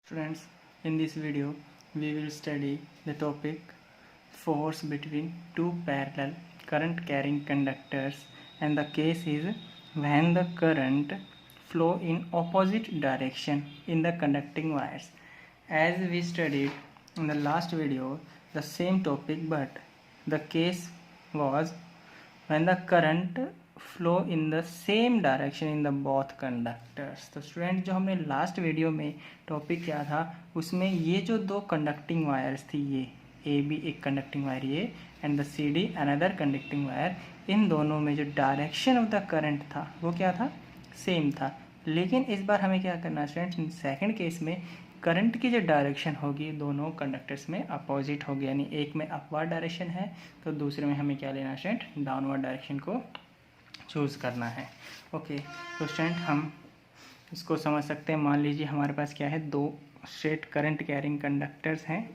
Students, in this video we will study the topic force between two parallel current carrying conductors, and the case is when the current flow in opposite direction in the conducting wires. As we studied in the last video the same topic, but the case was when the current flow in the same direction in the both conductors. तो student, जो हमने last video में topic किया था उसमें ये जो दो कंडक्टिंग वायर्स थी, ये ए बी एक कंडक्टिंग वायर ये and the C D another conducting wire, इन दोनों में जो डायरेक्शन ऑफ द करंट था वो क्या था, सेम था। लेकिन इस बार हमें क्या करना है स्टूडेंट, सेकंड केस में करंट की जो डायरेक्शन होगी दोनों कंडक्टर्स में अपोजिट होगी, यानी एक में अपवर्ड डायरेक्शन है तो दूसरे में हमें क्या लेना है स्टूडेंट, डाउनवर्ड डायरेक्शन को चूज़ करना है। ओके, तो स्टूडेंट हम इसको समझ सकते हैं। मान लीजिए हमारे पास क्या है, दो स्ट्रेट करंट कैरिंग कंडक्टर्स हैं,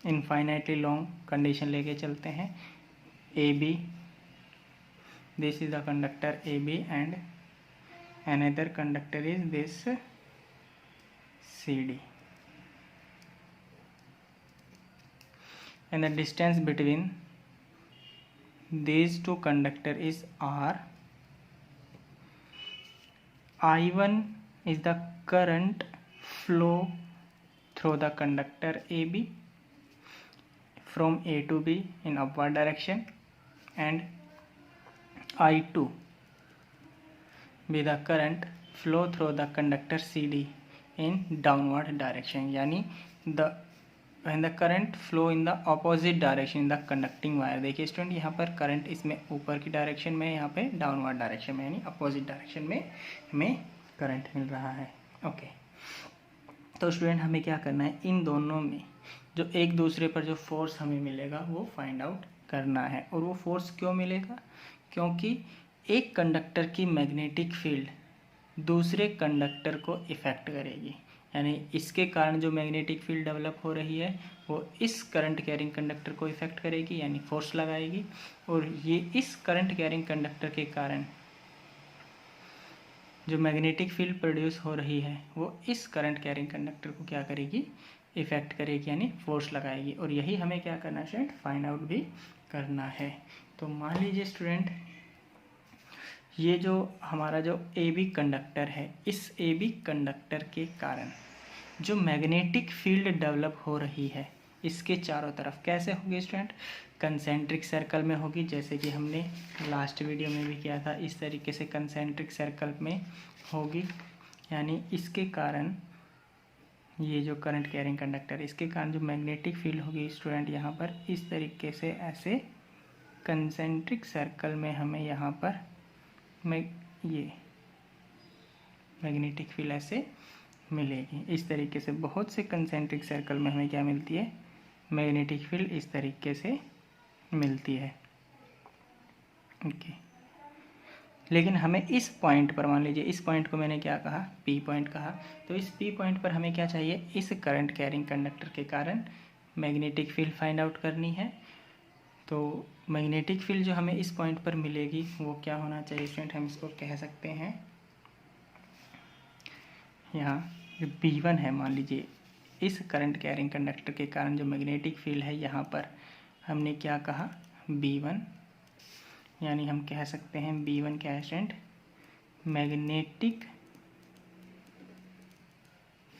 इनफाइनाइटली लॉन्ग कंडीशन लेके चलते हैं। A B, this is the conductor A B and another conductor is this C D, and the distance between these two conductor is R. I1 is the current flow through the conductor AB from A to B in upward direction, and I2 be the current flow through the conductor CD in downward direction, यानी when the current flow in the opposite direction in the conducting wire। देखिए student, यहाँ पर current इसमें ऊपर की direction में, यहाँ पे डाउनवर्ड डायरेक्शन में, यानी अपोजिट डायरेक्शन में हमें करंट मिल रहा है। ओके, तो स्टूडेंट हमें क्या करना है, इन दोनों में जो एक दूसरे पर जो फोर्स हमें मिलेगा वो फाइंड आउट करना है। और वो फोर्स क्यों मिलेगा, क्योंकि एक कंडक्टर की मैग्नेटिक फील्ड दूसरे कंडक्टर को इफेक्ट करेगी, यानी इसके कारण जो मैग्नेटिक फील्ड डेवलप हो रही है वो इस करंट कैरिंग कंडक्टर को इफेक्ट करेगी, यानी फोर्स लगाएगी। और ये इस करंट कैरिंग कंडक्टर के कारण जो मैग्नेटिक फील्ड प्रोड्यूस हो रही है वो इस करंट कैरिंग कंडक्टर को क्या करेगी, इफेक्ट करेगी, यानी फोर्स लगाएगी। और यही हमें क्या करना है स्टूडेंट, फाइंड आउट भी करना है। तो मान लीजिए स्टूडेंट, ये जो हमारा जो ए बी कंडक्टर है, इस ए बी कंडक्टर के कारण जो मैग्नेटिक फील्ड डेवलप हो रही है इसके चारों तरफ कैसे होगी स्टूडेंट, कंसेंट्रिक सर्कल में होगी, जैसे कि हमने लास्ट वीडियो में भी किया था। इस तरीके से कंसेंट्रिक सर्कल में होगी, यानी इसके कारण ये जो करंट कैरिंग कंडक्टर, इसके कारण जो मैग्नेटिक फील्ड होगी स्टूडेंट यहाँ पर इस तरीके से ऐसे कंसेंट्रिक सर्कल में हमें यहाँ पर ये मैग्नेटिक फील्ड ऐसे मिलेगी। इस तरीके से बहुत से कंसेंट्रिक सर्कल में हमें क्या मिलती है, मैग्नेटिक फील्ड इस तरीके से मिलती है। ओके, लेकिन हमें इस पॉइंट पर, मान लीजिए इस पॉइंट को मैंने क्या कहा, पी पॉइंट कहा, तो इस पी पॉइंट पर हमें क्या चाहिए, इस करंट कैरिंग कंडक्टर के कारण मैग्नेटिक फील्ड फाइंड आउट करनी है। तो मैग्नेटिक फील्ड जो हमें इस पॉइंट पर मिलेगी वो क्या होना चाहिए स्टूडेंट, हम इसको कह सकते हैं, यहाँ B1 है, मान लीजिए इस करंट कैरिंग कंडक्टर के कारण जो मैग्नेटिक फील्ड है यहाँ पर हमने क्या कहा, B1, यानी हम कह सकते हैं B1 क्या है student, magnetic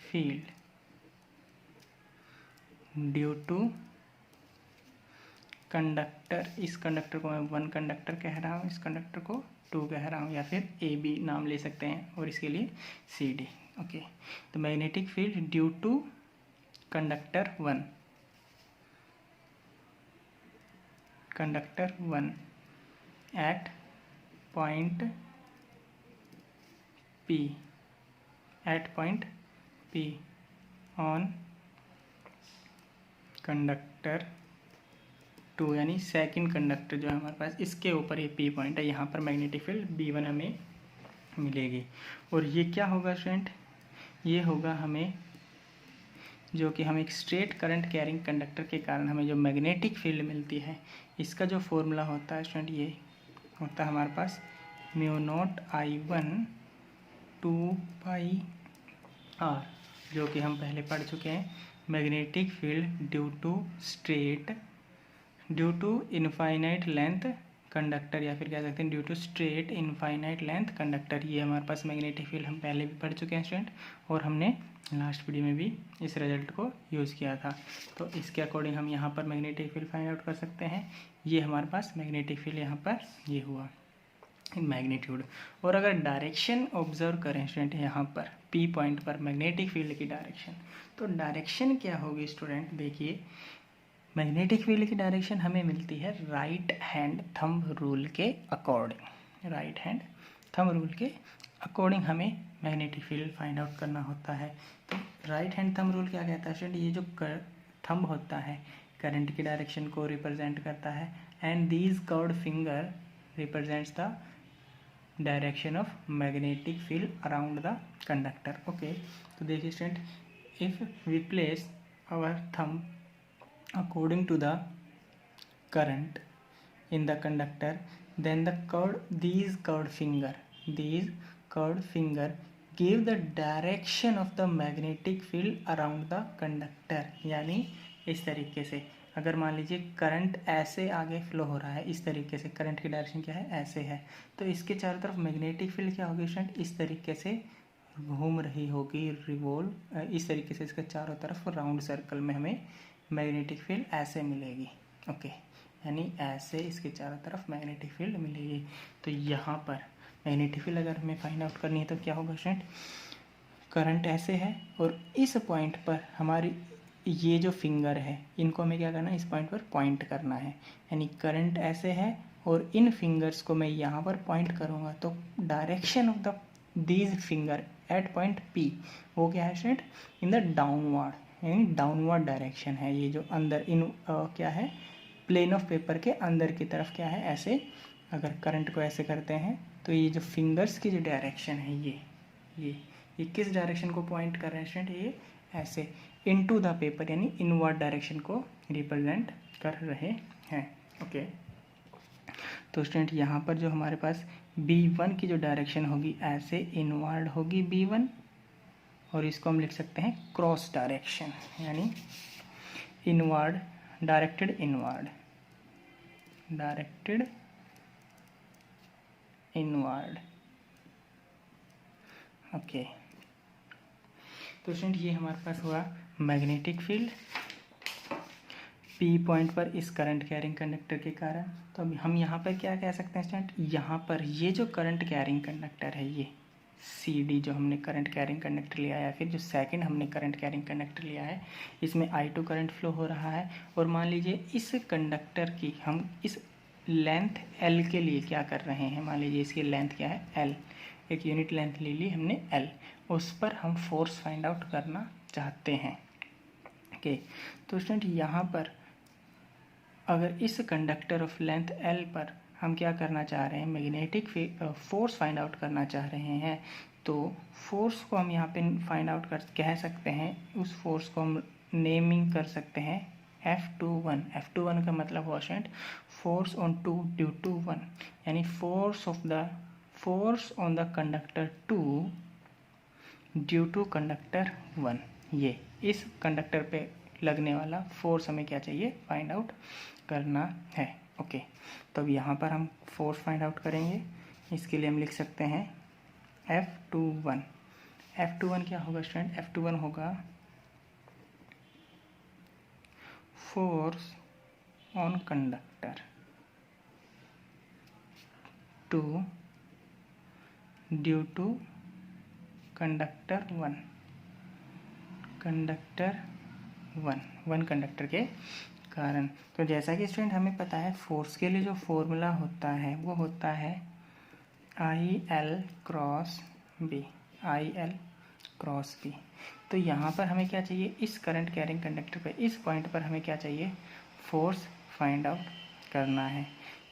field due to conductor. इस कंडक्टर को मैं 1 कंडक्टर कह रहा हूँ, इस कंडक्टर को 2 कह रहा हूँ, या फिर ए बी नाम ले सकते हैं, और इसके लिए सी डी। ओके, तो magnetic field due to conductor 1, conductor 1 at point P, at point P on conductor 2, यानी सेकंड कंडक्टर जो है हमारे पास, इसके ऊपर ये P पॉइंट है, यहाँ पर मैग्नेटिक फील्ड B1 हमें मिलेगी। और ये क्या होगा स्टूडेंट, ये होगा हमें जो कि हम एक स्ट्रेट करंट कैरिंग कंडक्टर के कारण हमें जो मैग्नेटिक फील्ड मिलती है, इसका जो फॉर्मूला होता है स्टूडेंट, ये होता है हमारे पास mu naught I1 2 pi R। जो कि हम पहले पढ़ चुके हैं। Magnetic field due to infinite length conductor, या फिर कह सकते हैं due to straight infinite length conductor. ये हमारे पास मैग्नेटिक फील्ड हम पहले भी पढ़ चुके हैं स्टूडेंट, और हमने लास्ट वीडियो में भी इस रिजल्ट को यूज़ किया था। तो इसके अकॉर्डिंग हम यहाँ पर मैग्नेटिक फील्ड फाइंड आउट कर सकते हैं। ये हमारे पास मैग्नेटिक फील्ड यहाँ पर ये हुआ मैग्नीट्यूड। और अगर डायरेक्शन ऑब्जर्व करें स्टूडेंट यहाँ पर पी पॉइंट पर मैग्नेटिक फील्ड की डायरेक्शन, तो डायरेक्शन क्या होगी स्टूडेंट, देखिए मैग्नेटिक फील्ड की डायरेक्शन हमें मिलती है राइट हैंड थंब रूल के according. Right hand thumb rule के अकॉर्डिंग हमें मैग्नेटिक फील्ड फाइंड आउट करना होता है। तो राइट हैंड थंब रूल क्या कहता है स्टूडेंट, ये जो थंब होता है करंट की डायरेक्शन को रिप्रेजेंट करता है, and these curved finger represents the direction of magnetic field around the conductor. Okay, तो देखिए student, if we place our thumb according to the current in the conductor, then these curved finger give the direction of the magnetic field around the conductor। यानी इस तरीके से अगर मान लीजिए current ऐसे आगे फ्लो हो रहा है, इस तरीके से करंट की डायरेक्शन क्या है, ऐसे है, तो इसके चारों तरफ मैग्नेटिक फील्ड क्या होगी स्टूडेंट, इस तरीके से घूम रही होगी, रिवॉल्व, इस तरीके से इसके चारों तरफ राउंड सर्कल में हमें मैग्नेटिक फील्ड ऐसे मिलेगी। ओके, यानी ऐसे इसके चारों तरफ मैग्नेटिक फील्ड मिलेगी। तो यहाँ पर मैग्नेटिक फील्ड अगर हमें फाइंड आउट करनी है तो क्या होगा स्टूडेंट, करंट ऐसे है और इस पॉइंट पर हमारी ये जो फिंगर है इनको हमें क्या करना है, इस पॉइंट पर पॉइंट करना है। यानी करंट ऐसे है और इन फिंगर्स को मैं यहाँ पर पॉइंट करूँगा, तो direction of the these finger at point P वो क्या है स्टूडेंट, इन द डाउनवर्ड, यानी डाउनवर्ड डायरेक्शन है। ये जो अंदर क्या है, प्लेन ऑफ पेपर के अंदर की तरफ क्या है, ऐसे अगर करंट को ऐसे करते हैं तो ये जो फिंगर्स की जो डायरेक्शन है ये किस डायरेक्शन को पॉइंट कर रहे हैं स्टूडेंट, ये ऐसे इनटू द पेपर, यानी इनवर्ड डायरेक्शन को रिप्रेजेंट कर रहे हैं। ओके, तो स्टूडेंट यहाँ पर जो हमारे पास B1 की जो डायरेक्शन होगी ऐसे इनवर्ड होगी B1, और इसको हम लिख सकते हैं क्रॉस डायरेक्शन, यानी इनवर्ड, डायरेक्टेड इनवर्ड। ओके, तो स्टूडेंट ये हमारे पास हुआ मैग्नेटिक फील्ड पी पॉइंट पर इस करंट कैरिंग कंडक्टर के कारण। तो अब हम यहाँ पर क्या कह सकते हैं स्टूडेंट, यहाँ पर ये जो करंट कैरिंग कंडक्टर है, ये CD जो हमने करंट कैरिंग कंडक्टर लिया है, या फिर जो सेकंड हमने करंट कैरिंग कंडक्टर लिया है, इसमें I2 करंट फ्लो हो रहा है। और मान लीजिए इस कंडक्टर की हम इस लेंथ L के लिए क्या कर रहे हैं, मान लीजिए इसकी लेंथ क्या है L, एक यूनिट लेंथ ले ली हमने L, उस पर हम फोर्स फाइंड आउट करना चाहते हैं। ओके, तो स्टूडेंट यहाँ पर अगर इस कंडक्टर ऑफ लेंथ L पर हम क्या करना चाह रहे हैं, मैग्नेटिक फोर्स फाइंड आउट करना चाह रहे हैं, तो फोर्स को हम यहाँ पे फाइंड आउट कर कह सकते हैं, उस फोर्स को हम नेमिंग कर सकते हैं F21। F21 का मतलब हुआ student force on 2 due to 1, यानी force on the conductor 2 due to conductor 1। ये इस कंडक्टर पे लगने वाला फोर्स हमें क्या चाहिए, फाइंड आउट करना है। ओके, तो अब यहाँ पर हम फोर्स फाइंड आउट करेंगे। इसके लिए हम लिख सकते हैं F21। F21 क्या होगा स्टूडेंट, F21 होगा force on conductor 2 due to conductor 1 conductor के कारण। तो जैसा कि स्टूडेंट हमें पता है फोर्स के लिए जो फॉर्मूला होता है वो होता है IL क्रॉस B। तो यहाँ पर हमें क्या चाहिए, इस करंट कैरिंग कंडक्टर पे इस पॉइंट पर हमें क्या चाहिए, फोर्स फाइंड आउट करना है।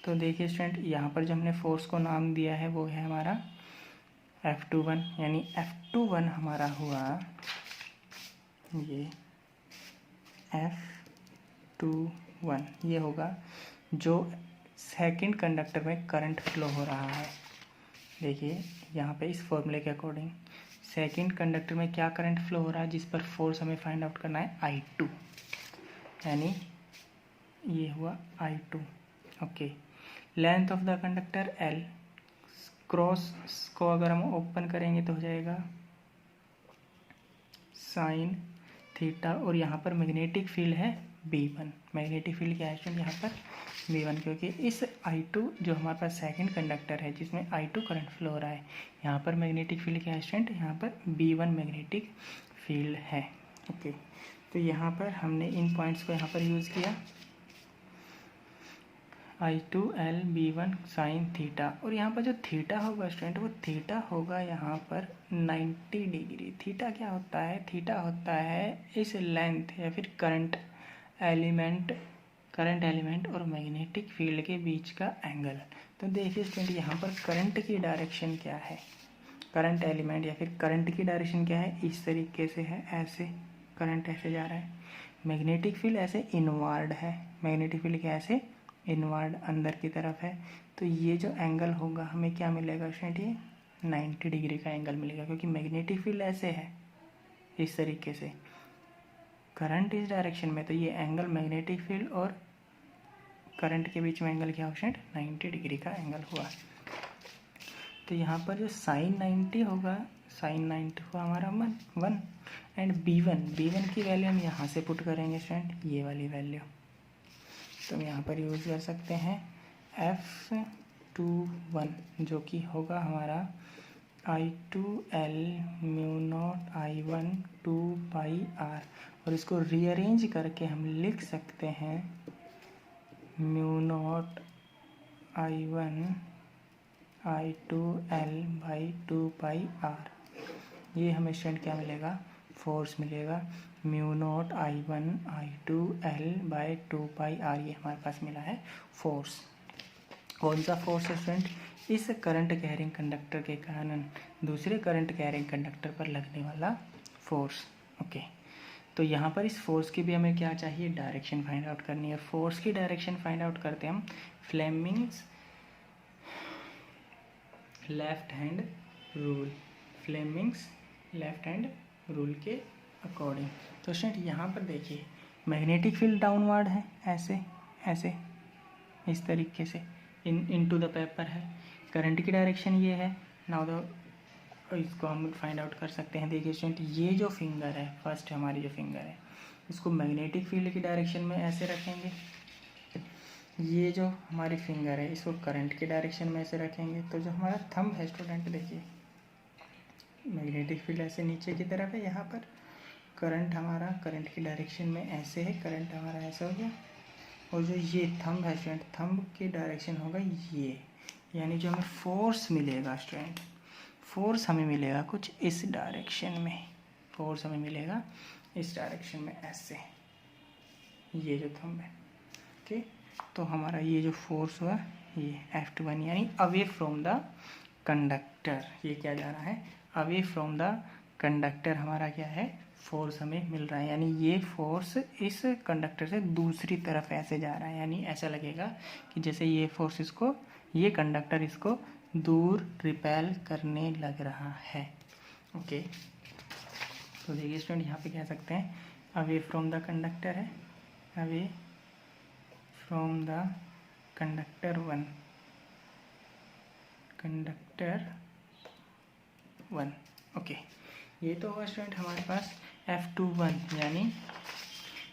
तो देखिए स्टूडेंट यहाँ पर जो हमने फोर्स को नाम दिया है वो है हमारा F21, यानी F21 हमारा हुआ ये F21, ये होगा जो सेकंड कंडक्टर में करंट फ्लो हो रहा है। देखिए यहाँ पे इस फॉर्मूले के अकॉर्डिंग सेकंड कंडक्टर में क्या करंट फ्लो हो रहा है जिस पर फोर्स हमें फाइंड आउट करना है, I2, यानी ये हुआ I2। Okay, length of the conductor L, cross को अगर हम ओपन करेंगे तो हो जाएगा साइन थीटा, और यहाँ पर मैग्नेटिक फील्ड है B1। मैग्नेटिक फील्ड क्या है स्टूडेंट यहाँ पर, B1, क्योंकि इस I2 जो हमारे पास सेकंड कंडक्टर है जिसमें I2 करंट फ्लो हो रहा है, यहाँ पर मैग्नेटिक फील्ड क्या है स्टूडेंट, यहाँ पर B1 मैग्नेटिक फील्ड है। ओके, तो यहाँ पर हमने इन पॉइंट्स को यहाँ पर यूज़ किया, I2L B1 साइन थीटा, और यहाँ पर जो थीटा होगा स्टूडेंट वो थीटा होगा यहाँ पर 90 डिग्री। थीटा क्या होता है, थीटा होता है इस लेंथ या फिर करंट एलिमेंट और मैग्नेटिक फील्ड के बीच का एंगल। तो देखिए स्टूडेंट यहाँ पर करंट की डायरेक्शन क्या है, करंट एलिमेंट या फिर करंट की डायरेक्शन क्या है, इस तरीके से है, ऐसे करंट ऐसे जा रहा है। मैग्नेटिक फील्ड ऐसे इनवर्ड है, मैग्नेटिक फील्ड क्या ऐसे इनवर्ड अंदर की तरफ है। तो ये जो एंगल होगा हमें क्या मिलेगा स्टूडेंट, ये 90 डिग्री का एंगल मिलेगा, क्योंकि मैग्नेटिक फील्ड ऐसे है इस तरीके से, करंट इस डायरेक्शन में, तो ये एंगल मैग्नेटिक फील्ड और करंट के बीच में एंगल क्या हुआ स्टूडेंट, 90 डिग्री का एंगल हुआ। तो यहाँ पर जो साइन 90 होगा, साइन 90 हुआ हमारा 1, एंड B1 की वैल्यू हम यहाँ से पुट करेंगे स्टूडेंट, ये वाली वैल्यू तो हम यहाँ पर यूज़ कर सकते हैं F21, जो कि होगा हमारा I2L mu naught I1 2πr, और इसको रीअरेंज करके हम लिख सकते हैं mu naught I1 I2L by 2πr। ये हमें स्टूडेंट क्या मिलेगा, फोर्स मिलेगा, mu naught I1 I2L by 2πr, ये हमारे पास मिला है फोर्स। कौन सा फोर्स है स्टूडेंट, इस करंट कैरिंग कंडक्टर के कारण दूसरे करंट कैरिंग कंडक्टर पर लगने वाला फोर्स। ओके, तो यहाँ पर इस फोर्स की भी हमें क्या चाहिए, डायरेक्शन फाइंड आउट करनी है। फोर्स की डायरेक्शन फाइंड आउट करते हैं हम Fleming's left hand rule, Fleming's left hand rule के अकॉर्डिंग। तो स्टूडेंट यहाँ पर देखिए मैग्नेटिक फील्ड डाउनवर्ड है, ऐसे इस तरीके से इनटू द पेपर है, करंट की डायरेक्शन ये है। नाउ द इसको हम फाइंड आउट कर सकते हैं। देखिए स्टूडेंट ये जो फिंगर है, फर्स्ट हमारी जो फिंगर है, इसको मैग्नेटिक फील्ड की डायरेक्शन में ऐसे रखेंगे, ये जो हमारी फिंगर है इसको करंट की डायरेक्शन में ऐसे रखेंगे। तो जो हमारा थंब है स्टूडेंट, देखिए मैग्नेटिक फील्ड ऐसे नीचे की तरफ है, यहाँ पर करंट हमारा करंट की डायरेक्शन में ऐसे है, करंट हमारा ऐसा हो गया, और जो ये थंब है स्टूडेंट, थंब की डायरेक्शन होगा ये, यानी जो हमें फोर्स मिलेगा स्टूडेंट, फोर्स हमें मिलेगा कुछ इस डायरेक्शन में, फोर्स हमें मिलेगा इस डायरेक्शन में ऐसे, ये जो थंब है। ओके, तो हमारा ये जो फोर्स हुआ ये F21, यानी अवे फ्रॉम द कंडक्टर, ये क्या जा रहा है, अवे फ्रॉम द कंडक्टर हमारा क्या है, फोर्स हमें मिल रहा है, यानी ये फोर्स इस कंडक्टर से दूसरी तरफ ऐसे जा रहा है, यानी ऐसा लगेगा कि जैसे ये फोर्स इसको, ये कंडक्टर इसको दूर रिपेल करने लग रहा है। ओके, तो देखिए स्टूडेंट यहाँ पे कह सकते हैं अवे फ्रॉम द कंडक्टर है, away from the conductor 1। Okay, ये तो हुआ स्टूडेंट हमारे पास F21, यानी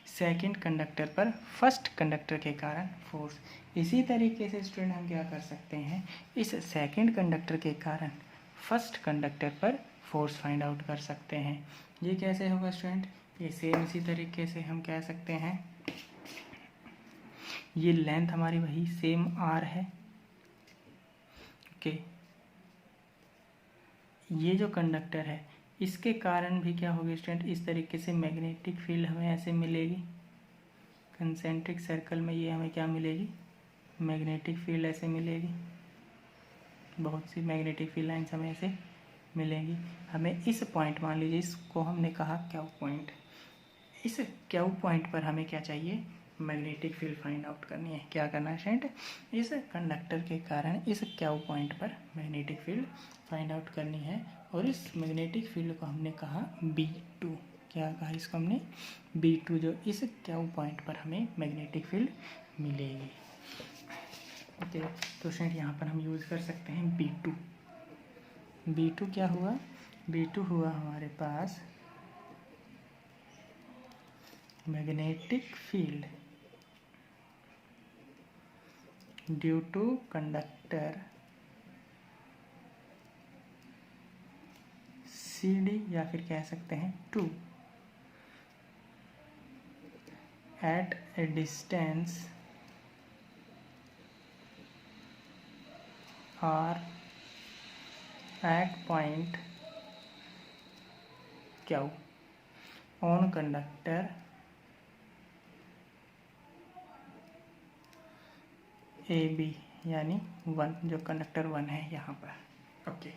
सेकंड कंडक्टर पर फर्स्ट कंडक्टर के कारण फोर्स। इसी तरीके से स्टूडेंट हम क्या कर सकते हैं, इस सेकंड कंडक्टर के कारण फर्स्ट कंडक्टर पर फोर्स फाइंड आउट कर सकते हैं। ये कैसे होगा स्टूडेंट, ये सेम इसी तरीके से हम कह सकते हैं, ये लेंथ हमारी वही सेम R है। ओके, ये जो कंडक्टर है इसके कारण भी क्या होगी स्टूडेंट, इस तरीके से मैग्नेटिक फील्ड हमें ऐसे मिलेगी, कंसेंट्रिक सर्कल में ये हमें क्या मिलेगी, मैग्नेटिक फील्ड ऐसे मिलेगी, बहुत सी मैग्नेटिक फील्ड लाइन्स हमें ऐसे मिलेंगी। हमें इस पॉइंट, मान लीजिए इसको हमने कहा क्यू पॉइंट, इस क्यू पॉइंट पर हमें क्या चाहिए, मैग्नेटिक फील्ड फाइंड आउट करनी है। क्या करना है स्टूडेंट, इस कंडक्टर के कारण इस क्यू पॉइंट पर मैग्नेटिक फील्ड फाइंड आउट करनी है, और इस मैग्नेटिक फील्ड को हमने कहा B2। क्या कहा इसको हमने? B2, जो इस क्यू पॉइंट पर हमें मैग्नेटिक फील्ड मिलेगी। ओके, तो स्टूडेंट यहाँ पर हम यूज़ कर सकते हैं B2। B2 क्या हुआ? B2 हुआ हमारे पास magnetic field due to conductor CD, या फिर कह सकते हैं 2 at a distance R at point Q on conductor AB, यानी 1, जो कंडक्टर 1 है यहाँ पर। ओके,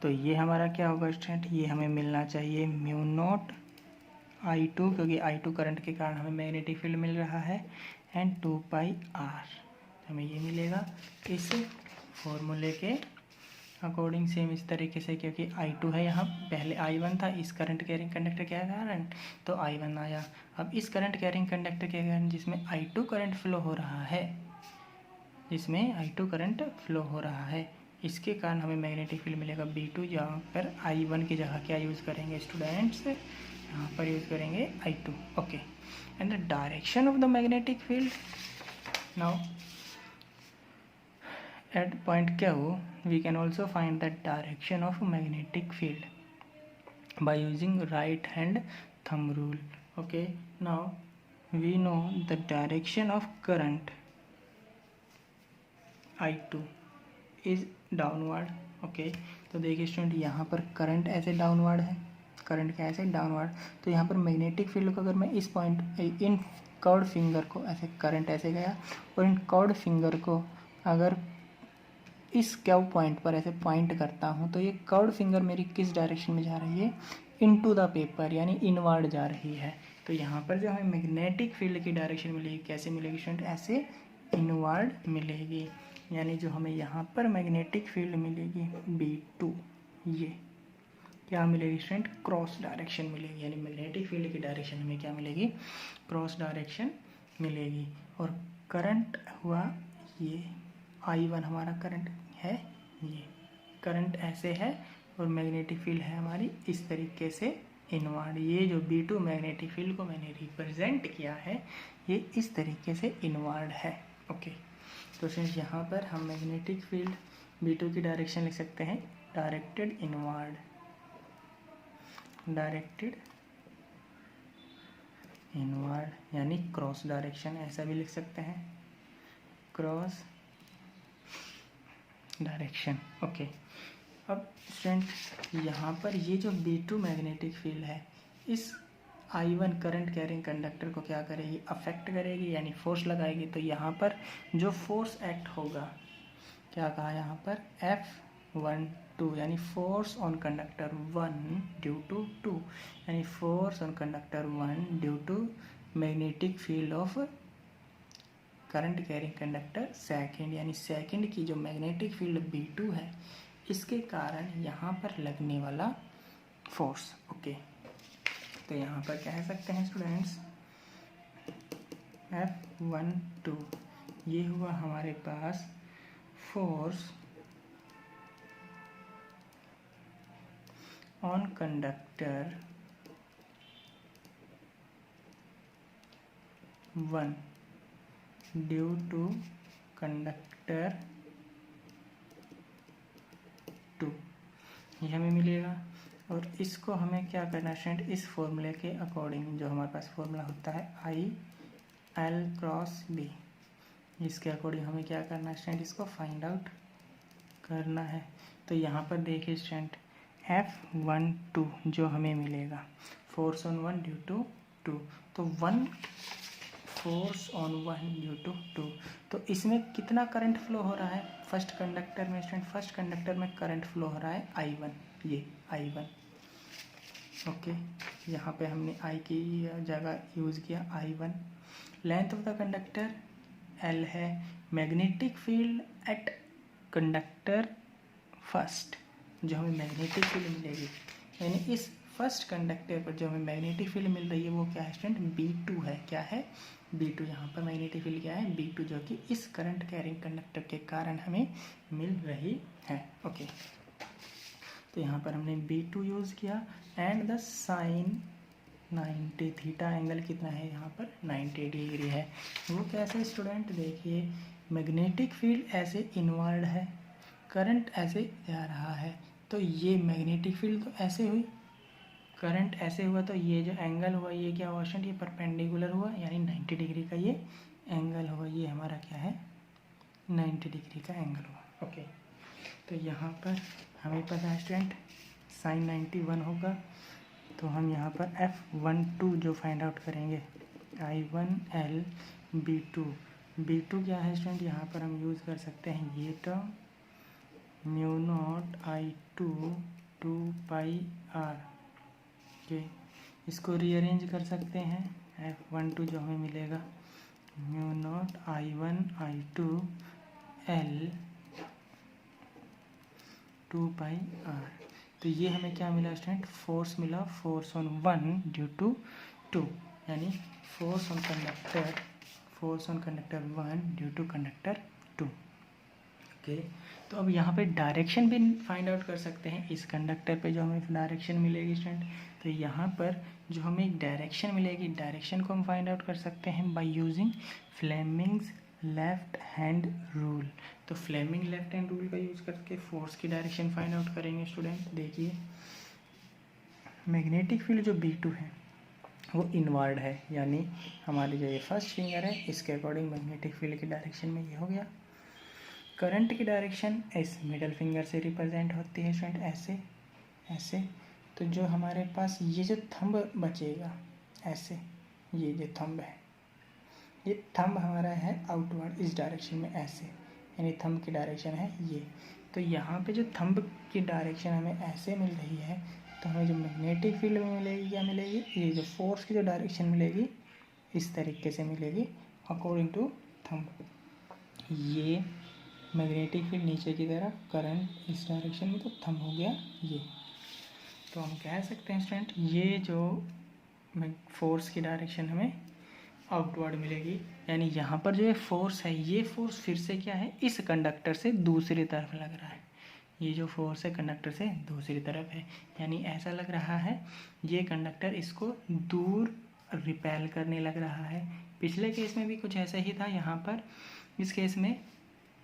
तो ये हमारा क्या होगा स्टूडेंट? ये हमें मिलना चाहिए म्यू नॉट I2, क्योंकि I2 करंट के कारण हमें मैग्नेटिक फील्ड मिल रहा है, एंड 2 पाई R, हमें ये मिलेगा इस फॉर्मूले के अकॉर्डिंग। सेम इस तरीके से, क्योंकि I2 है यहाँ, पहले I1 था, इस करंट कैरिंग कंडक्टर के कारण तो I1 आया। अब इस करंट कैरिंग कंडक्टर के कारण जिसमें I2 करंट फ्लो हो रहा है, इसके कारण हमें मैग्नेटिक फील्ड मिलेगा B2, जहाँ पर I1 की जगह क्या यूज़ करेंगे स्टूडेंट्स? यहाँ पर यूज़ करेंगे I2। Okay, and the direction of the magnetic field now at point Q, we can also find the direction of magnetic field by using right hand thumb rule. Okay, now we know the direction of current I2 is downward. Okay, तो देखिए student, यहाँ पर current ऐसे downward है, current क्या ऐसे downward, तो यहाँ पर मैग्नेटिक फील्ड को अगर मैं इस पॉइंट, इन कर्व्ड फिंगर को ऐसे, करंट ऐसे गया, और इन कर्व्ड फिंगर को अगर इस क्यू पॉइंट पर ऐसे पॉइंट करता हूँ, तो ये कर्व्ड फिंगर मेरी किस डायरेक्शन में जा रही है? इनटू द पेपर, यानी इनवर्ड जा रही है। तो यहाँ पर जो हमें मैग्नेटिक फील्ड की डायरेक्शन मिलेगी, कैसे मिलेगी स्टूडेंट? ऐसे इनवर्ड मिलेगी, यानी जो हमें यहाँ पर मैग्नेटिक फील्ड मिलेगी B2, ये क्या मिलेगी स्टूडेंट? क्रॉस डायरेक्शन मिलेगी, यानी मैग्नेटिक फील्ड की डायरेक्शन हमें क्या मिलेगी? क्रॉस डायरेक्शन मिलेगी। और करंट हुआ ये I1, हमारा करंट है, ये करंट ऐसे है, और मैग्नेटिक फील्ड है हमारी इस तरीके से इनवर्ड। ये जो B2 मैग्नेटिक फील्ड को मैंने रिप्रेजेंट किया है, ये इस तरीके से इनवर्ड है। ओके, तो सिंस यहाँ पर हम मैग्नेटिक फील्ड B2 की डायरेक्शन लिख सकते हैं डायरेक्टेड इनवर्ड, यानी क्रॉस डायरेक्शन, ऐसा भी लिख सकते हैं, क्रॉस डायरेक्शन। ओके, अब स्टूडेंट यहाँ पर ये जो B2 मैग्नेटिक फील्ड है, इस I1 करंट कैरिंग कंडक्टर को क्या करेगी? अफेक्ट करेगी, यानी फोर्स लगाएगी। तो यहाँ पर जो फोर्स एक्ट होगा, क्या कहा यहाँ पर? F12, यानी force on conductor 1 due to 2, यानी force on conductor 1 due to magnetic field of current carrying conductor second, यानी सेकंड की जो मैग्नेटिक फील्ड B2 है, इसके कारण यहाँ पर लगने वाला फोर्स। ओके, तो यहाँ पर कह सकते हैं स्टूडेंट्स F12, ये हुआ हमारे पास force on conductor 1 due to conductor 2, ये हमें मिलेगा। और इसको हमें क्या करना है स्टूडेंट? इस फॉर्मूले के अकॉर्डिंग, जो हमारे पास फॉर्मूला होता है IL क्रॉस B, इसके अकॉर्डिंग हमें क्या करना है स्टूडेंट? इसको फाइंड आउट करना है। तो यहाँ पर देखिए स्टूडेंट, F12 जो हमें मिलेगा, फोर्स ऑन 1 ड्यू टू 2, तो 1 फोर्स ऑन 1 ड्यू टू 2, तो इसमें कितना करंट फ्लो हो रहा है? फर्स्ट कंडक्टर में स्टूडेंट, फर्स्ट कंडक्टर में करंट फ्लो हो रहा है I1, ये I1। ओके, यहाँ पे हमने I की जगह यूज़ किया I1। Length of the conductor L है, magnetic field at conductor first जो हमें मैग्नेटिक फील्ड मिलेगी, यानी इस फर्स्ट कंडक्टर पर जो हमें मैग्नेटिक फील्ड मिल रही है वो क्या है स्टूडेंट, B2 है। क्या है, B2। यहाँ पर मैग्नेटिक फील्ड क्या है, B2, जो कि इस करंट कैरिंग कंडक्टर के कारण हमें मिल रही है। ओके, तो यहाँ पर हमने B2 यूज़ किया and the sine 90 theta angle कितना है यहाँ पर 90 डिग्री है। वो कैसे स्टूडेंट, देखिए मैग्नेटिक फील्ड ऐसे इनवर्ड है, करंट ऐसे जा रहा है, तो ये मैग्नेटिक फील्ड तो ऐसे हुई, करंट ऐसे हुआ, तो ये जो एंगल हुआ ये क्या हुआ स्टूडेंट, ये परपेंडिकुलर हुआ, यानी 90 डिग्री का ये एंगल हुआ, ये हमारा क्या है 90 डिग्री का एंगल हुआ। ओके, तो यहाँ पर हमें पता है स्टूडेंट साइन 91 होगा, तो हम यहाँ पर F12 जो फाइंड आउट करेंगे, I1L B2 क्या है स्टूडेंट, यहाँ पर हम यूज़ कर सकते हैं ये term mu naught I2 2 pi R के, इसको रीअरेंज कर सकते हैं। F12 जो हमें मिलेगा mu naught I1 I2 L 2 pi R, तो ये हमें क्या मिला स्टूडेंट, फोर्स मिला, फोर्स ऑन 1 ड्यू टू 2, यानी force on conductor 1 due to conductor 2। Okay, तो अब यहाँ पे डायरेक्शन भी फाइंड आउट कर सकते हैं। इस कंडक्टर पे जो हमें डायरेक्शन मिलेगी स्टूडेंट, तो यहाँ पर जो हमें एक डायरेक्शन मिलेगी, डायरेक्शन को हम फाइंड आउट कर सकते हैं by using Fleming's left hand rule. तो फ्लेमिंग लेफ्ट हैंड रूल का यूज़ करके फोर्स की डायरेक्शन फाइंड आउट करेंगे स्टूडेंट। देखिए मैग्नेटिक फील्ड जो B2 है वो इनवर्ड है, यानी हमारी जो ये फर्स्ट फिंगर है इसके अकॉर्डिंग मैग्नेटिक फील्ड की डायरेक्शन में ये हो गया। करंट की डायरेक्शन इस मिडल फिंगर से रिप्रेजेंट होती है स्टूडेंट, ऐसे ऐसे। तो जो हमारे पास ये जो थंब बचेगा ऐसे, ये जो थंब है, ये थंब हमारा है आउटवर्ड इस डायरेक्शन में ऐसे, यानी थंब की डायरेक्शन है ये। तो यहाँ पे जो थंब की डायरेक्शन हमें ऐसे मिल रही है, तो हमें जो मैग्नेटिक फील्ड में मिलेगी क्या मिलेगी, ये जो फोर्स की जो डायरेक्शन मिलेगी इस तरीके से मिलेगी अकॉर्डिंग टू थंब। ये मैग्नेटिक फील्ड नीचे की तरफ, करंट इस डायरेक्शन में, तो थंब हो गया ये। तो हम कह सकते हैं स्टूडेंट ये जो फोर्स की डायरेक्शन हमें आउटवर्ड मिलेगी, यानी यहाँ पर जो ये फोर्स है, ये फोर्स फिर से क्या है, इस कंडक्टर से दूसरी तरफ लग रहा है। ये जो फोर्स है कंडक्टर से दूसरी तरफ है, यानी ऐसा लग रहा है ये कंडक्टर इसको दूर रिपेल करने लग रहा है। पिछले केस में भी कुछ ऐसा ही था यहाँ पर, इस केस में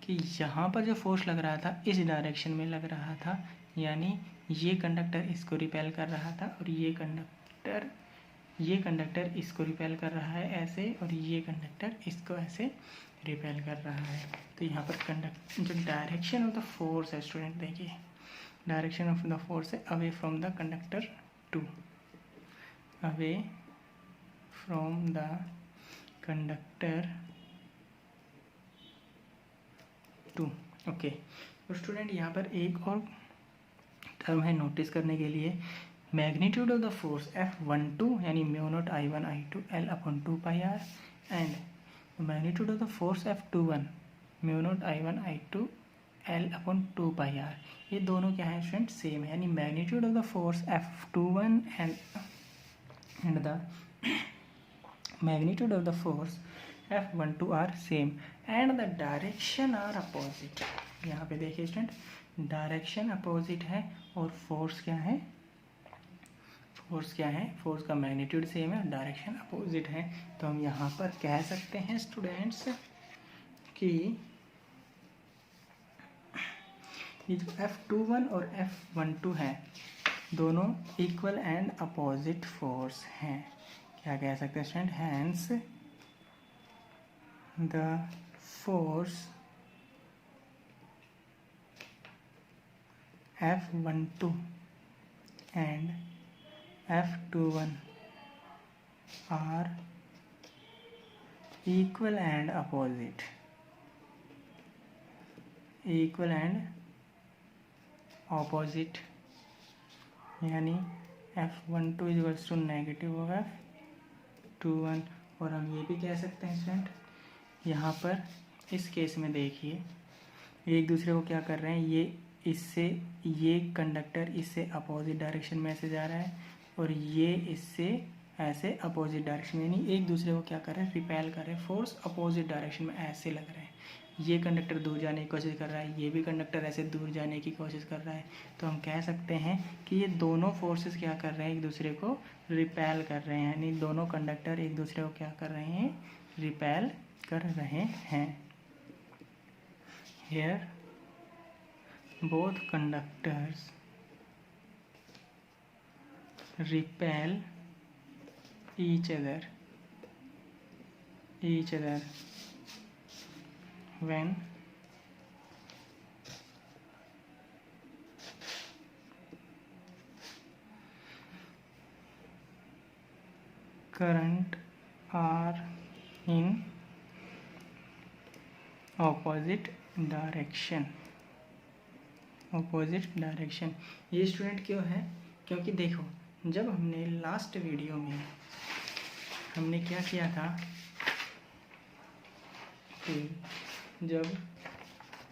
कि यहाँ पर जो फोर्स लग रहा था इस डायरेक्शन में लग रहा था, यानी ये कंडक्टर इसको रिपेल कर रहा था और ये कंडक्टर इसको रिपेल कर रहा है ऐसे, और ये कंडक्टर इसको ऐसे रिपेल कर रहा है। तो यहाँ पर जो डायरेक्शन ऑफ द फोर्स है स्टूडेंट, देखिए डायरेक्शन ऑफ द फोर्स है away from the conductor 2, away from the conductor 2। Okay, तो स्टूडेंट यहाँ पर एक और टर्म है नोटिस करने के लिए, magnitude of the force F12 यानी mu naught I1 I2 L upon 2 pi R, and magnitude of the force F21 mu naught I1 I2 L upon 2 pi R। ये दोनों क्या है स्टूडेंट, सेम है, यानी magnitude of the force F21 and the magnitude of the force F12 are same and the direction are opposite. यहाँ पे देखिए student direction opposite है और फोर्स क्या है, फोर्स का मैग्नीट्यूड सेम है, डायरेक्शन अपोजिट है। तो हम यहाँ पर कह सकते हैं स्टूडेंट्स कि ये जो F21 और F12 है दोनों इक्वल एंड अपोजिट फोर्स हैं। क्या कह सकते हैं student, hence the force F12 and F21 are equal and opposite, यानी F12 इक्वल्स टू नेगेटिव होगा F21। और हम ये भी कह सकते हैं स्टूडेंट यहाँ पर इस केस में देखिए एक दूसरे को क्या कर रहे हैं, ये इससे ये कंडक्टर इससे अपोजिट डायरेक्शन में ऐसे जा रहा है और ये इससे ऐसे अपोजिट डायरेक्शन में, यानी एक दूसरे को क्या कर रहे हैं, रिपेल कर रहे हैं, फोर्स अपोजिट डायरेक्शन में ऐसे लग रहे हैं। ये कंडक्टर दूर जाने की कोशिश कर रहा है, ये भी कंडक्टर ऐसे दूर जाने की कोशिश कर रहा है। तो हम कह सकते हैं कि ये दोनों फोर्सेस क्या कर रहे हैं, एक दूसरे को रिपेल कर रहे हैं, यानी दोनों कंडक्टर एक दूसरे को क्या कर रहे हैं, रिपेल कर रहे हैं। Here both conductors repel each other when current are in opposite direction। ये स्टूडेंट क्यों है, क्योंकि देखो जब हमने लास्ट वीडियो में हमने क्या किया था कि जब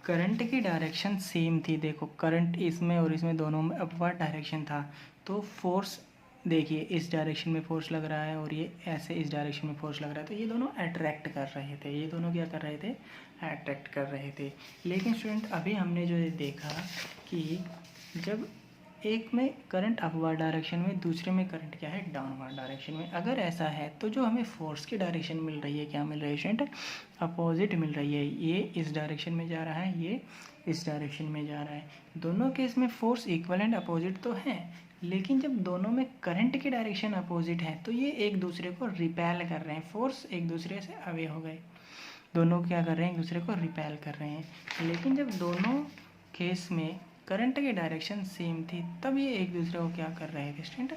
करंट की डायरेक्शन सेम थी, देखो करंट इसमें और इसमें दोनों में अपवर्ड डायरेक्शन था, तो फोर्स देखिए इस डायरेक्शन में फोर्स लग रहा है और ये ऐसे इस डायरेक्शन में फोर्स लग रहा है, तो ये दोनों अट्रैक्ट कर रहे थे, ये दोनों क्या कर रहे थे, अट्रैक्ट कर रहे थे। लेकिन स्टूडेंट अभी हमने जो ये देखा कि जब एक में करंट अपवर्ड डायरेक्शन में, दूसरे में करंट क्या है, डाउनवर्ड डायरेक्शन में, अगर ऐसा है तो जो हमें फोर्स की डायरेक्शन मिल रही है, क्या मिल रही है स्टूडेंट, अपोजिट मिल रही है। ये इस डायरेक्शन में जा रहा है, ये इस डायरेक्शन में जा रहा है। दोनों केस में फोर्स इक्वल एंड अपोजिट तो है, लेकिन जब दोनों में करंट की डायरेक्शन अपोजिट है तो ये एक दूसरे को रिपेल कर रहे हैं, फोर्स एक दूसरे से अवे हो गए, दोनों क्या कर रहे हैं, एक दूसरे को रिपेल कर रहे हैं। लेकिन जब दोनों केस में करंट की डायरेक्शन सेम थी तब ये एक दूसरे को क्या कर रहे थे स्टूडेंट,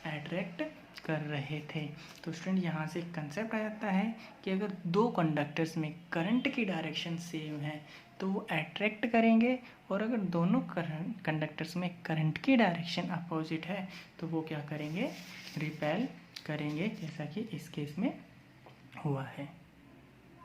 अट्रैक्ट कर रहे थे। तो स्टूडेंट यहाँ से एक कंसेप्ट आ जाता है कि अगर दो कंडक्टर्स में करंट की डायरेक्शन सेम है तो वो अट्रैक्ट करेंगे, और अगर दोनों कंडक्टर्स में करंट की डायरेक्शन अपोजिट है तो वो क्या करेंगे, रिपेल करेंगे, जैसा कि इस केस में हुआ है।